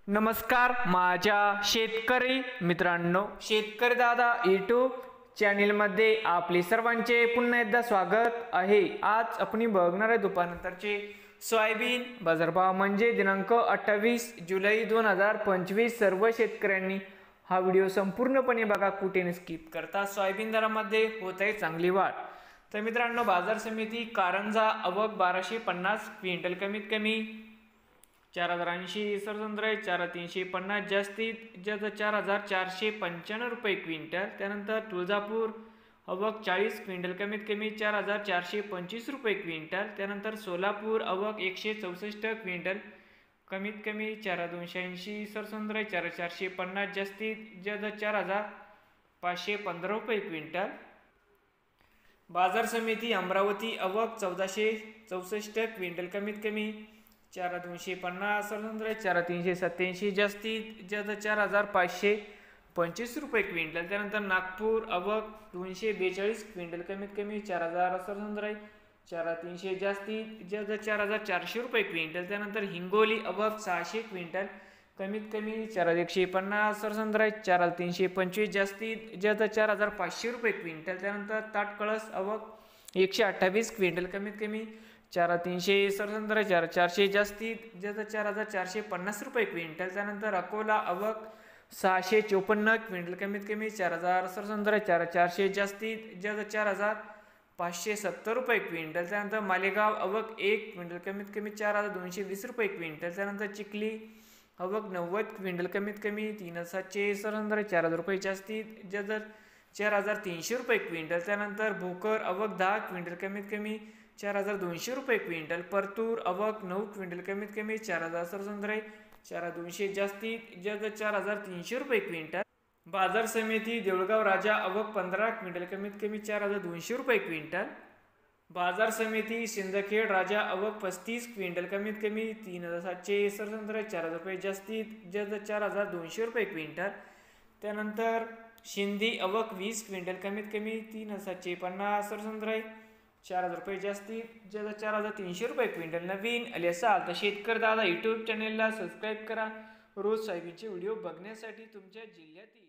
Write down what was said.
नमस्कार माझ्या शेतकरी मित्रांनो, शेतकरी दादा यूट्यूब चॅनलमध्ये आपले सर्वांचे पुन्हा एकदा स्वागत आहे। आज आपण बघणार आहे दुपारनंतरचे सोयाबीन बाजारभाव म्हणजे दिनांक 28 जुलै 2025। सर्व शेतकऱ्यांनी हा व्हिडिओ संपूर्णपणे बघा, कुठे स्किप करता। सोयाबीन दरामध्ये होत आहे चांगली वाढ। तर मित्रांनो, बाजार समिती कारंजा आवक 1250 क्विंटल, कमीत कमी 4080, सरसंद्राई 4350, जास्तीत जास्त 4495 रुपये क्विंटल। त्यानंतर तुळजापूर आवक 40 क्विंटल, कमीत कमी 4425 रुपये क्विंटल। त्यानंतर सोलापूर आवक 164 क्विंटल, कमीत कमी 4280, सरसंद्राई 4450, जास्तीत जास्त 4515 रुपये क्विंटल। बाजार समिती अमरावती आवक 1464 क्विंटल, कमीत कमी 4250, सरसंद्राई 4387, जास्तीत जास्त 4525 रुपये क्विंटल। त्यानंतर नागपूर आवक 242 क्विंटल, कमीत कमी 4000, सरसंद्राई 4300, जास्तीत जास्त 4400 रुपये क्विंटल। त्यानंतर हिंगोली आवक 600 क्विंटल, कमीत कमी 4150, सरसंद्राई 4325, जास्तीत जास्त 4500 रुपये क्विंटल। त्यानंतर ताटकळस आवक 128 क्विंटल, कमीत कमी 4300, सरसंद्राई 4400, जास्तीत जास्त 4450 रुपये क्विंटल। त्यानंतर अकोला आवक 654 क्विंटल, कमीत कमी 4000, सरसंद्राई 4400, जास्तीत जास्त 4570 रुपये क्विंटल। त्यानंतर मालेगाव आवक 1 क्विंटल, कमीत कमी 4220 रुपये क्विंटल। त्यानंतर चिखली आवक 90 क्विंटल, कमीत कमी 3700, सरसंद्राई 4000 रुपये, जास्तीत जास्त 4300 रुपये क्विंटल। त्यानंतर भोकर आवक 10 क्विंटल, कमीत कमी 4200 रुपये क्विंटल। परतूर आवक 9 क्विंटल, कमीत कमी 4000, सरसंद्राई 4200, जास्तीत जास्त 4300 रुपये क्विंटल। बाजार समिती देऊळगाव राजा आवक 15 क्विंटल, कमीत कमी 4200 रुपये क्विंटल। बाजार समिती सिंदखेड राजा आवक 35 क्विंटल, कमीत कमी 3700, सरसंद्राई 4000 रुपये, जास्तीत जास्त 4200 रुपये क्विंटल। त्यानंतर शिंदी आवक 20 क्विंटल, कमीत कमी 3750, सरसंद्राई 4000 रुपये, जास्तीत जास्त 4300 रुपये क्विंटल। नवीन आले असाल तर शेतकरी दादा यूट्यूब चॅनेलला सबस्क्राईब करा, रोज सोयाबीनचे व्हिडिओ बघण्यासाठी तुमच्या जिल्ह्यातील